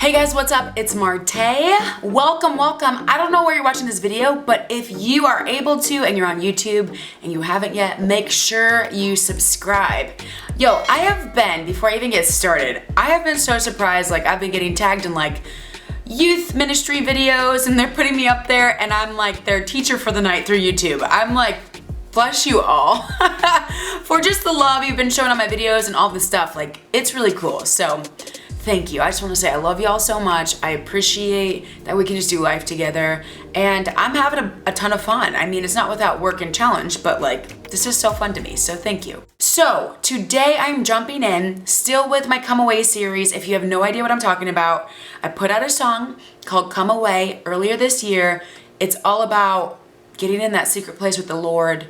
Hey guys, what's up? It's Martay. Welcome. I don't know where you're watching this video, but if you are able to and you're on YouTube and you haven't yet, make sure you subscribe. Yo, I have been, before I even get started, I have been so surprised. Like, I've been getting tagged in like youth ministry videos and they're putting me up there and I'm like their teacher for the night through YouTube. I'm like, bless you all for just the love you've been showing on my videos and all this stuff. Like, it's really cool. So thank you. I just want to say I love y'all so much. I appreciate that we can just do life together. And I'm having a ton of fun. I mean, it's not without work and challenge, but like, this is so fun to me. So thank you. So today I'm jumping in, still with my Come Away series. If you have no idea what I'm talking about, I put out a song called Come Away earlier this year. It's all about getting in that secret place with the Lord,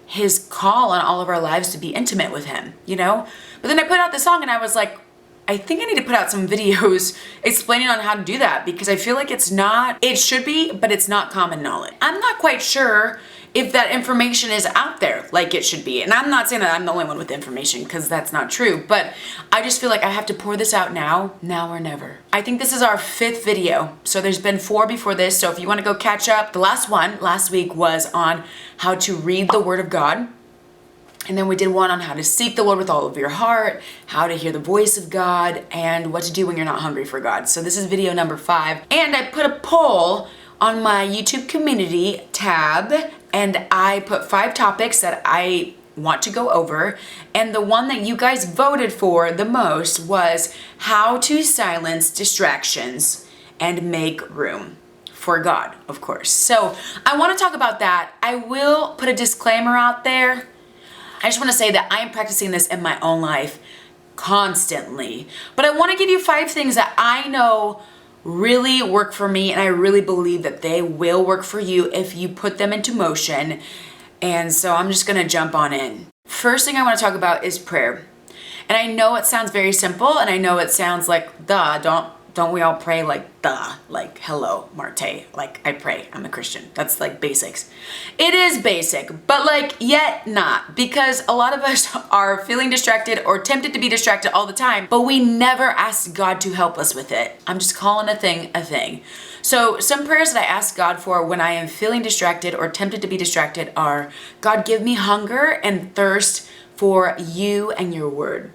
His call on all of our lives to be intimate with Him, you know? But then I put out the song and I was like, I think I need to put out some videos explaining on how to do that because I feel like it should be, but it's not common knowledge. I'm not quite sure if that information is out there like it should be. And I'm not saying that I'm the only one with information because that's not true, but I just feel like I have to pour this out now or never. I think this is our 5th video. So there's been 4 before this. So if you want to go catch up, the last one last week was on how to read the Word of God. And then we did one on how to seek the Lord with all of your heart, how to hear the voice of God, and what to do when you're not hungry for God. So this is video number 5. And I put a poll on my YouTube community tab, and I put 5 topics that I want to go over. And the one that you guys voted for the most was how to silence distractions and make room for God, of course. So I want to talk about that. I will put a disclaimer out there. I just want to say that I am practicing this in my own life constantly. But I want to give you 5 things that I know really work for me, and I really believe that they will work for you if you put them into motion. And so I'm just going to jump on in. First thing I want to talk about is prayer. And I know it sounds very simple, and I know it sounds like, don't we all pray like like hello, Martay, like I pray, I'm a Christian. That's like basics. It is basic, but like yet not, because a lot of us are feeling distracted or tempted to be distracted all the time, but we never ask God to help us with it. I'm just calling a thing a thing. So some prayers that I ask God for when I am feeling distracted or tempted to be distracted are, God, give me hunger and thirst for you and your word.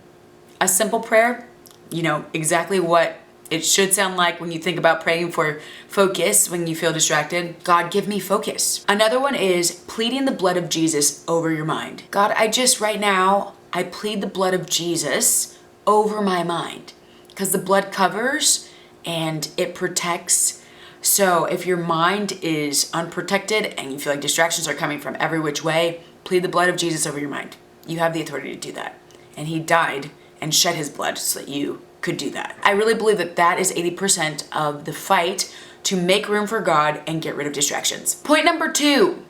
A simple prayer, you know exactly what it should sound like when you think about praying for focus when you feel distracted. God, give me focus. Another one is pleading the blood of Jesus over your mind. God, right now, I plead the blood of Jesus over my mind because the blood covers and it protects. So if your mind is unprotected and you feel like distractions are coming from every which way, plead the blood of Jesus over your mind. You have the authority to do that. And He died and shed His blood so that you could do that. I really believe that that is 80% of the fight to make room for God and get rid of distractions. Point number 2,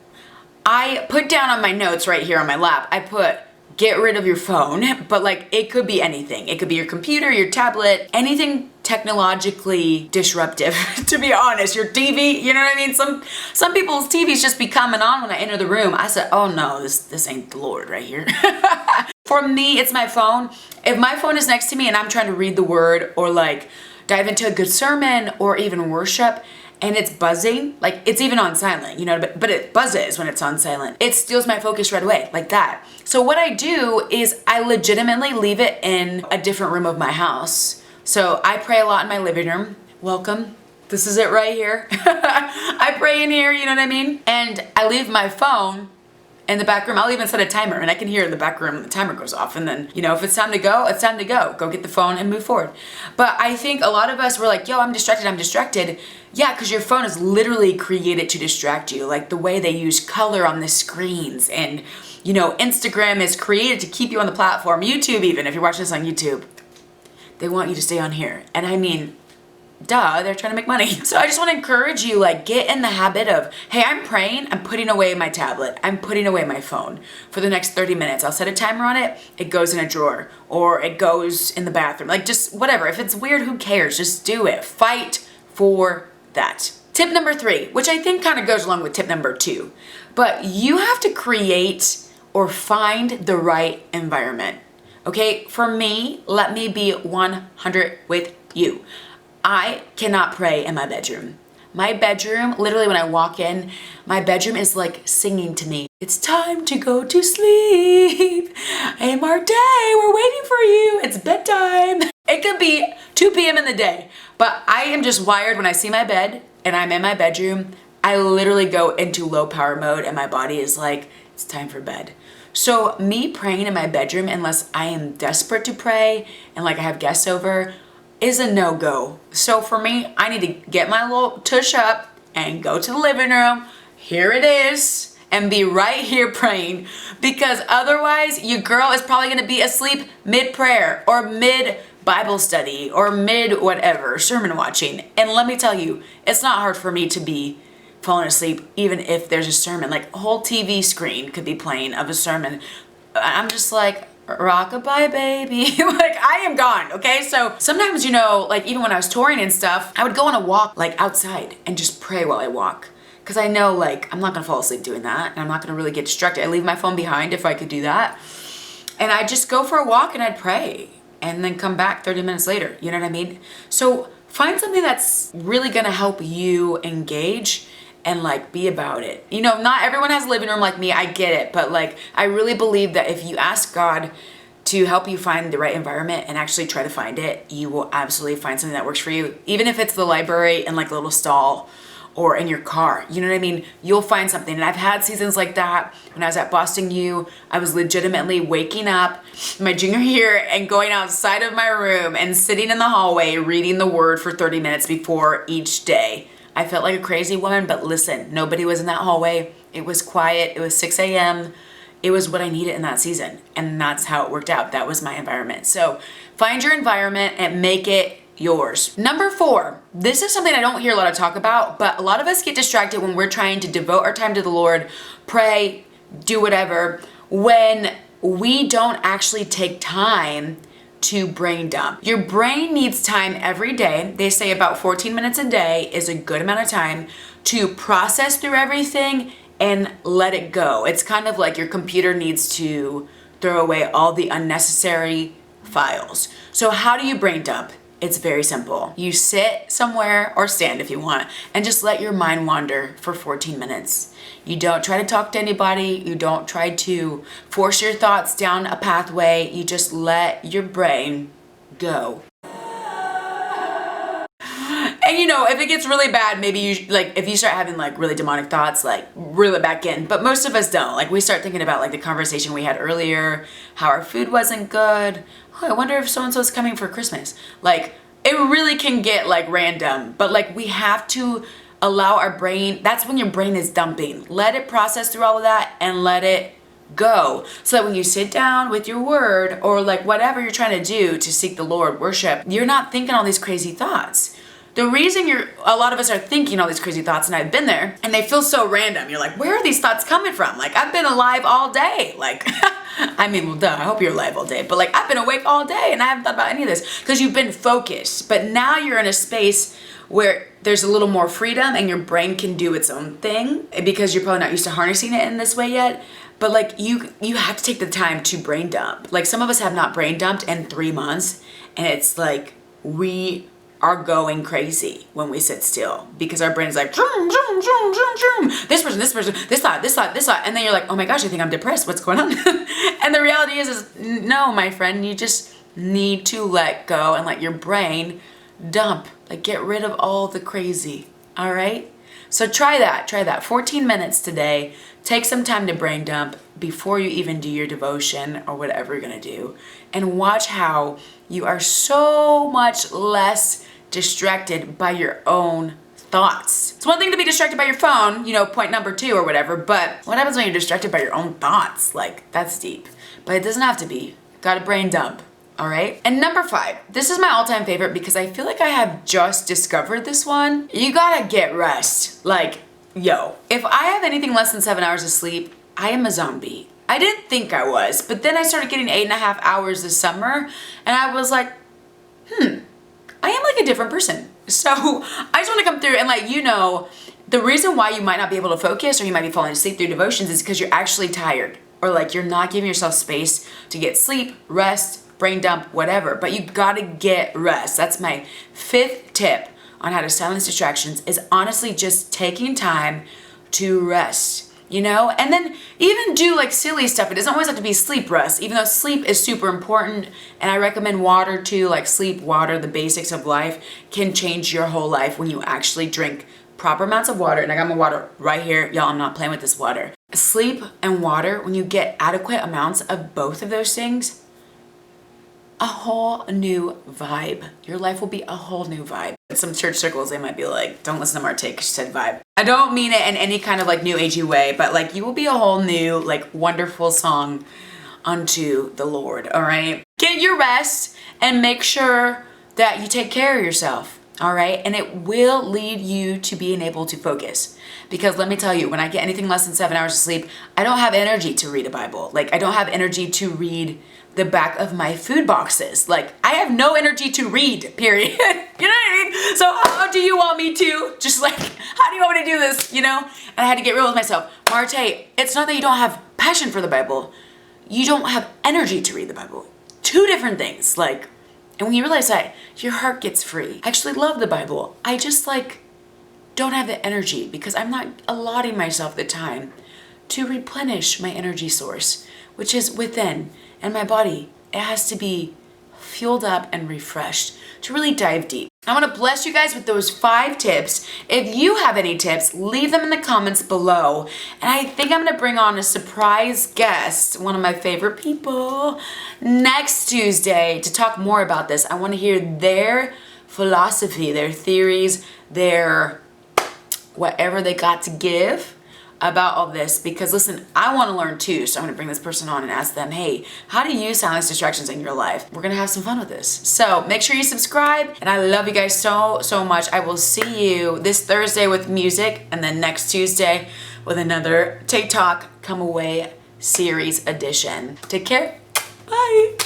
I put down on my notes right here on my lap, I put get rid of your phone, but like it could be anything. It could be your computer, your tablet, anything technologically disruptive, to be honest. Your TV, you know what I mean? Some people's TVs just be coming on when I enter the room. I said, oh no, this ain't the Lord right here. For me, it's my phone. If my phone is next to me and I'm trying to read the word or like dive into a good sermon or even worship and it's buzzing, like it's even on silent, you know, but it buzzes when it's on silent. It steals my focus right away, like that. So what I do is I legitimately leave it in a different room of my house. So I pray a lot in my living room. Welcome. This is it right here. I pray in here, you know what I mean? And I leave my phone in the back room. I'll even set a timer and I can hear in the back room when the timer goes off. And then, you know, if it's time to go, it's time to go. Go get the phone and move forward. But I think a lot of us were like, yo, I'm distracted. Yeah, because your phone is literally created to distract you. Like the way they use color on the screens. And, you know, Instagram is created to keep you on the platform. YouTube even, if you're watching this on YouTube, they want you to stay on here. And I mean, duh, they're trying to make money. So I just want to encourage you, like, get in the habit of, hey, I'm praying, I'm putting away my tablet, I'm putting away my phone for the next 30 minutes. I'll set a timer on it, it goes in a drawer, or it goes in the bathroom. Like, just whatever. If it's weird, who cares? Just do it. Fight for that. Tip number 3, which I think kind of goes along with tip number 2, but you have to create or find the right environment. Okay, for me, let me be 100 with you. I cannot pray in my bedroom. My bedroom, literally when I walk in, my bedroom is like singing to me. It's time to go to sleep. Hey Martay, we're waiting for you. It's bedtime. It could be 2 p.m. in the day, but I am just wired when I see my bed and I'm in my bedroom, I literally go into low power mode and my body is like, it's time for bed. So me praying in my bedroom, unless I am desperate to pray and like I have guests over, is a no-go. So for me, I need to get my little tush up and go to the living room. Here it is. And be right here praying, because otherwise your girl is probably gonna be asleep mid-prayer or mid-Bible study or mid-whatever, sermon watching. And let me tell you, it's not hard for me to be falling asleep even if there's a sermon. Like a whole TV screen could be playing of a sermon. I'm just like, rockabye baby. Like I am gone, okay? So sometimes, you know, like even when I was touring and stuff, I would go on a walk like outside and just pray while I walk. Cause I know like I'm not gonna fall asleep doing that and I'm not gonna really get distracted. I leave my phone behind if I could do that. And I'd just go for a walk and I'd pray and then come back 30 minutes later, you know what I mean? So find something that's really gonna help you engage and like be about it. You know, not everyone has a living room like me, I get it, but like I really believe that if you ask God to help you find the right environment and actually try to find it, you will absolutely find something that works for you. Even if it's the library in like a little stall or in your car, you know what I mean? You'll find something. And I've had seasons like that. When I was at Boston U, I was legitimately waking up my junior year and going outside of my room and sitting in the hallway reading the word for 30 minutes before each day. I felt like a crazy woman, but listen, nobody was in that hallway. It was quiet. It was 6 a.m. It was what I needed in that season. And that's how it worked out. That was my environment. So find your environment and make it yours. Number 4, this is something I don't hear a lot of talk about, but a lot of us get distracted when we're trying to devote our time to the Lord, pray, do whatever, when we don't actually take time to brain dump. Your brain needs time every day. They say about 14 minutes a day is a good amount of time to process through everything and let it go. It's kind of like your computer needs to throw away all the unnecessary files. So how do you brain dump? It's very simple. You sit somewhere or stand if you want and just let your mind wander for 14 minutes. You don't try to talk to anybody. You don't try to force your thoughts down a pathway. You just let your brain go. And you know, if it gets really bad, maybe you like if you start having like really demonic thoughts, like reel it back in. But most of us don't. Like we start thinking about like the conversation we had earlier, how our food wasn't good. Oh, I wonder if so-and-so's coming for Christmas. Like it really can get like random, but like we have to allow our brain, that's when your brain is dumping. Let it process through all of that and let it go. So that when you sit down with your word or like whatever you're trying to do to seek the Lord, worship, you're not thinking all these crazy thoughts. The reason a lot of us are thinking all these crazy thoughts, and I've been there, and they feel so random. You're like, where are these thoughts coming from? Like, I've been alive all day. Like, I mean, well, duh, I hope you're alive all day. But like, I've been awake all day, and I haven't thought about any of this because you've been focused. But now you're in a space where there's a little more freedom, and your brain can do its own thing because you're probably not used to harnessing it in this way yet. But like, you have to take the time to brain dump. Like, some of us have not brain dumped in 3 months, and it's like we are going crazy when we sit still because our brain is like, zoom, zoom, zoom, zoom, zoom. This person, this thought. And then you're like, oh my gosh, I think I'm depressed. What's going on? And the reality is no, my friend, you just need to let go and let your brain dump, like get rid of all the crazy. All right. So try that 14 minutes today. Take some time to brain dump before you even do your devotion or whatever you're going to do, and watch how you are so much less distracted by your own thoughts. It's one thing to be distracted by your phone, you know, point number 2 or whatever, but what happens when you're distracted by your own thoughts? Like, that's deep, but it doesn't have to be. Gotta brain dump, all right? And number 5, this is my all-time favorite because I feel like I have just discovered this one. You gotta get rest. Like, yo, if I have anything less than 7 hours of sleep, I am a zombie. I didn't think I was, but then I started getting 8.5 hours this summer, and I was like, I am like a different person. So I just want to come through and let you know the reason why you might not be able to focus or you might be falling asleep through devotions is because you're actually tired, or like you're not giving yourself space to get sleep, rest, brain dump, whatever. But you gotta get rest. That's my 5th tip on how to silence distractions, is honestly just taking time to rest, you know? And then even do like silly stuff. It doesn't always have to be sleep rest, even though sleep is super important. And I recommend water too, like sleep, water, the basics of life can change your whole life when you actually drink proper amounts of water. And I got my water right here. Y'all, I'm not playing with this water. Sleep and water, when you get adequate amounts of both of those things, a whole new vibe. Your life will be a whole new vibe. In some church circles, they might be like, don't listen to Martay because she said vibe. I don't mean it in any kind of like new agey way, but like you will be a whole new, like wonderful song unto the Lord, all right? Get your rest and make sure that you take care of yourself. All right, and it will lead you to being able to focus. Because let me tell you, when I get anything less than 7 hours of sleep, I don't have energy to read a Bible. Like I don't have energy to read the back of my food boxes. Like I have no energy to read, period. You know what I mean? So how do you want me to? Just like, how do you want me to do this, you know? And I had to get real with myself. Martay, it's not that you don't have passion for the Bible. You don't have energy to read the Bible. 2 different things, like. And when you realize that, your heart gets free. I actually love the Bible. I just like don't have the energy because I'm not allotting myself the time to replenish my energy source, which is within. And my body, it has to be fueled up and refreshed to really dive deep. I want to bless you guys with those 5 tips. If you have any tips, leave them in the comments below. And I think I'm going to bring on a surprise guest, one of my favorite people, next Tuesday to talk more about this. I want to hear their philosophy, their theories, their whatever they got to give about all this, because listen, I want to learn too. So I'm going to bring this person on and ask them, hey, how do you silence distractions in your life? We're going to have some fun with this. So make sure you subscribe, and I love you guys so much. I will see you this Thursday with music, and then next Tuesday with another TikTok Come Away series edition. Take care. Bye.